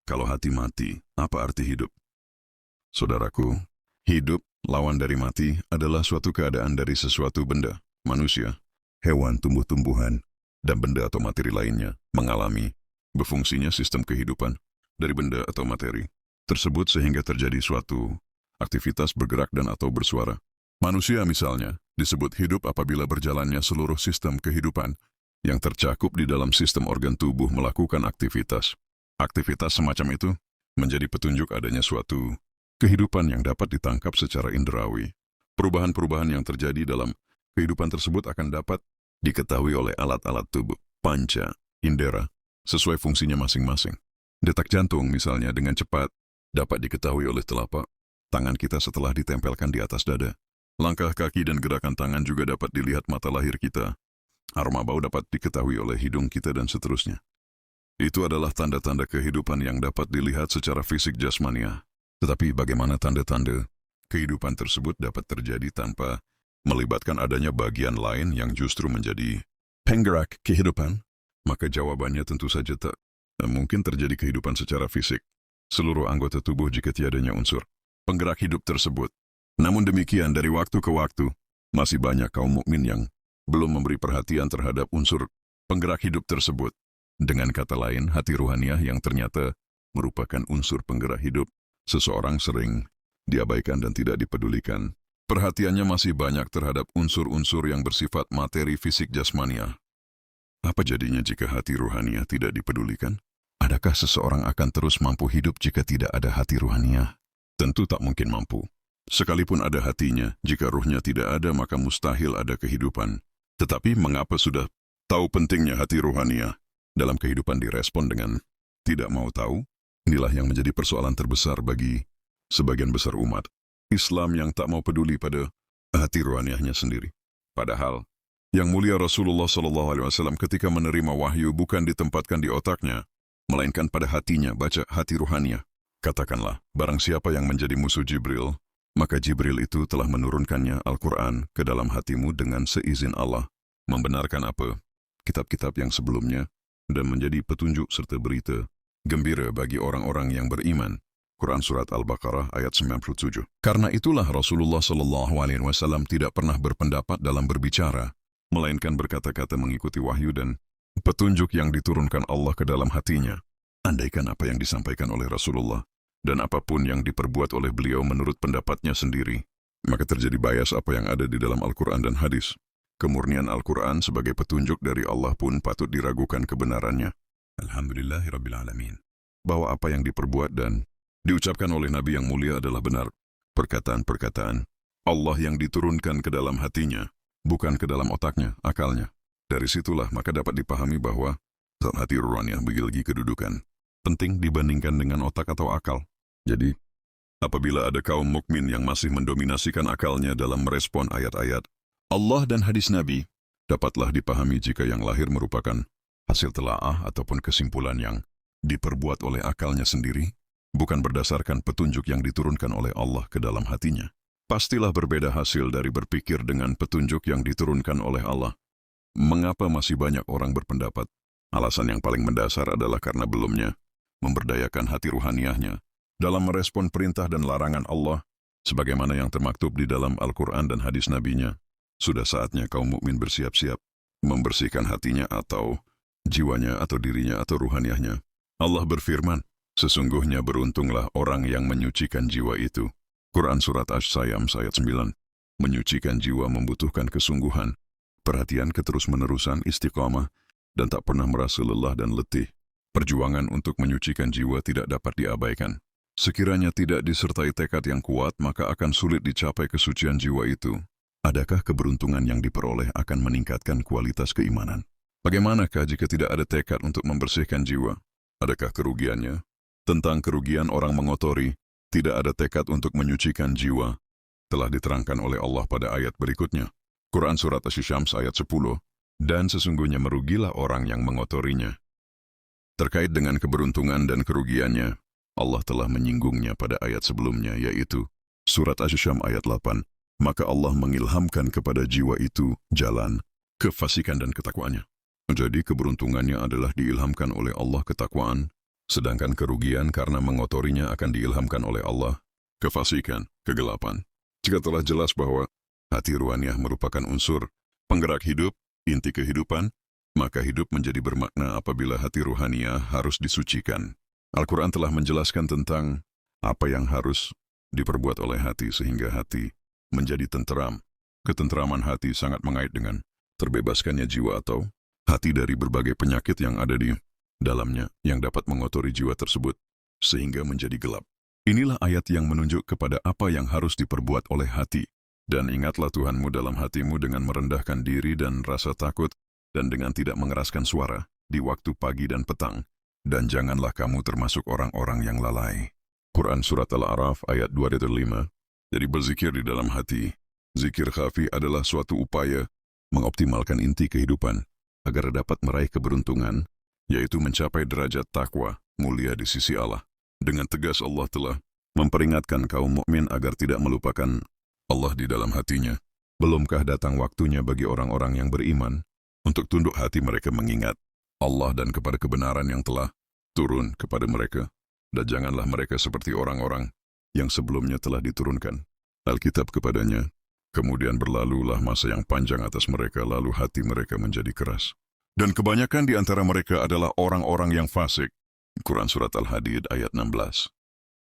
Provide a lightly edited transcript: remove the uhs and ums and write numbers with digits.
Kalau hati mati, apa arti hidup? Saudaraku, hidup, lawan dari mati, adalah suatu keadaan dari sesuatu benda, manusia, hewan, tumbuh-tumbuhan, dan benda atau materi lainnya, mengalami, berfungsinya sistem kehidupan, dari benda atau materi, tersebut sehingga terjadi suatu aktivitas bergerak dan atau bersuara. Manusia misalnya, disebut hidup apabila berjalannya seluruh sistem kehidupan, yang tercakup di dalam sistem organ tubuh melakukan aktivitas. Aktivitas semacam itu, menjadi petunjuk adanya suatu kehidupan yang dapat ditangkap secara indrawi. Perubahan-perubahan yang terjadi dalam kehidupan tersebut akan dapat diketahui oleh alat-alat tubuh, panca, indera, sesuai fungsinya masing-masing. Detak jantung misalnya dengan cepat dapat diketahui oleh telapak tangan kita setelah ditempelkan di atas dada. Langkah kaki dan gerakan tangan juga dapat dilihat mata lahir kita. Aroma bau dapat diketahui oleh hidung kita dan seterusnya. Itu adalah tanda-tanda kehidupan yang dapat dilihat secara fisik jasmania. Tetapi bagaimana tanda-tanda kehidupan tersebut dapat terjadi tanpa melibatkan adanya bagian lain yang justru menjadi penggerak kehidupan? Maka jawabannya tentu saja tak mungkin terjadi kehidupan secara fisik seluruh anggota tubuh jika tiadanya unsur penggerak hidup tersebut. Namun demikian, dari waktu ke waktu, masih banyak kaum mukmin yang belum memberi perhatian terhadap unsur penggerak hidup tersebut. Dengan kata lain, hati ruhaniah yang ternyata merupakan unsur penggerak hidup, seseorang sering diabaikan dan tidak dipedulikan. Perhatiannya masih banyak terhadap unsur-unsur yang bersifat materi fisik jasmania. Apa jadinya jika hati ruhaniah tidak dipedulikan? Adakah seseorang akan terus mampu hidup jika tidak ada hati ruhaniah? Tentu tak mungkin mampu. Sekalipun ada hatinya, jika ruhnya tidak ada maka mustahil ada kehidupan. Tetapi mengapa sudah tahu pentingnya hati ruhaniah dalam kehidupan direspon dengan tidak mau tahu? Inilah yang menjadi persoalan terbesar bagi sebagian besar umat Islam yang tak mau peduli pada hati ruhaniahnya sendiri. Padahal, yang mulia Rasulullah SAW ketika menerima wahyu bukan ditempatkan di otaknya, melainkan pada hatinya, baca hati ruhaniah. Katakanlah, barang siapa yang menjadi musuh Jibril, maka Jibril itu telah menurunkannya Al-Quran ke dalam hatimu dengan seizin Allah, membenarkan apa kitab-kitab yang sebelumnya, dan menjadi petunjuk serta berita gembira bagi orang-orang yang beriman. Quran Surat Al-Baqarah ayat 97. Karena itulah Rasulullah SAW tidak pernah berpendapat dalam berbicara, melainkan berkata-kata mengikuti wahyu dan petunjuk yang diturunkan Allah ke dalam hatinya. Andaikan apa yang disampaikan oleh Rasulullah dan apapun yang diperbuat oleh beliau menurut pendapatnya sendiri, maka terjadi bias apa yang ada di dalam Al-Quran dan hadis. Kemurnian Al-Quran sebagai petunjuk dari Allah pun patut diragukan kebenarannya. Alhamdulillahirrabbilalamin. Bahwa apa yang diperbuat dan diucapkan oleh Nabi yang mulia adalah benar. Perkataan-perkataan Allah yang diturunkan ke dalam hatinya, bukan ke dalam otaknya, akalnya. Dari situlah maka dapat dipahami bahwa hati ruhaniah memiliki kedudukan penting dibandingkan dengan otak atau akal. Jadi, apabila ada kaum mukmin yang masih mendominasikan akalnya dalam merespon ayat-ayat Allah dan hadis Nabi, dapatlah dipahami jika yang lahir merupakan hasil telaah ataupun kesimpulan yang diperbuat oleh akalnya sendiri, bukan berdasarkan petunjuk yang diturunkan oleh Allah ke dalam hatinya. Pastilah berbeda hasil dari berpikir dengan petunjuk yang diturunkan oleh Allah. Mengapa masih banyak orang berpendapat? Alasan yang paling mendasar adalah karena belumnya memberdayakan hati ruhaniahnya dalam merespon perintah dan larangan Allah, sebagaimana yang termaktub di dalam Al-Quran dan hadis Nabi-Nya. Sudah saatnya kaum mukmin bersiap-siap membersihkan hatinya atau jiwanya atau dirinya atau ruhaniahnya. Allah berfirman, sesungguhnya beruntunglah orang yang menyucikan jiwa itu. Quran Surat Asy-Syamm ayat 9. Menyucikan jiwa membutuhkan kesungguhan, perhatian keterus-menerusan, istiqamah, dan tak pernah merasa lelah dan letih. Perjuangan untuk menyucikan jiwa tidak dapat diabaikan. Sekiranya tidak disertai tekad yang kuat, maka akan sulit dicapai kesucian jiwa itu. Adakah keberuntungan yang diperoleh akan meningkatkan kualitas keimanan? Bagaimanakah jika tidak ada tekad untuk membersihkan jiwa? Adakah kerugiannya? Tentang kerugian orang mengotori, tidak ada tekad untuk menyucikan jiwa, telah diterangkan oleh Allah pada ayat berikutnya. Quran Surat Asy-Syams ayat 10. Dan sesungguhnya merugilah orang yang mengotorinya. Terkait dengan keberuntungan dan kerugiannya, Allah telah menyinggungnya pada ayat sebelumnya, yaitu Surat Asy-Syams ayat 8. Maka Allah mengilhamkan kepada jiwa itu jalan, kefasikan dan ketakwaannya. Jadi keberuntungannya adalah diilhamkan oleh Allah ketakwaan, Sedangkan kerugian karena mengotorinya akan diilhamkan oleh Allah, kefasikan, kegelapan. Jika telah jelas bahwa hati ruhaniyah merupakan unsur penggerak hidup, inti kehidupan, maka hidup menjadi bermakna apabila hati ruhaniyah harus disucikan. Al-Quran telah menjelaskan tentang apa yang harus diperbuat oleh hati sehingga hati menjadi tenteram. Ketenteraman hati sangat mengait dengan terbebaskannya jiwa atau hati dari berbagai penyakit yang ada di dalamnya yang dapat mengotori jiwa tersebut sehingga menjadi gelap. Inilah ayat yang menunjuk kepada apa yang harus diperbuat oleh hati. Dan ingatlah Tuhanmu dalam hatimu dengan merendahkan diri dan rasa takut dan dengan tidak mengeraskan suara di waktu pagi dan petang. Dan janganlah kamu termasuk orang-orang yang lalai. Quran Surat Al-A'raf ayat 205. Jadi berzikir di dalam hati. Zikir khafi adalah suatu upaya mengoptimalkan inti kehidupan agar dapat meraih keberuntungan, yaitu mencapai derajat takwa mulia di sisi Allah. Dengan tegas Allah telah memperingatkan kaum mukmin agar tidak melupakan Allah di dalam hatinya. Belumkah datang waktunya bagi orang-orang yang beriman untuk tunduk hati mereka mengingat Allah dan kepada kebenaran yang telah turun kepada mereka. Dan janganlah mereka seperti orang-orang yang sebelumnya telah diturunkan Alkitab kepadanya. Kemudian berlalulah masa yang panjang atas mereka, lalu hati mereka menjadi keras. Dan kebanyakan di antara mereka adalah orang-orang yang fasik. Quran Surat Al-Hadid ayat 16.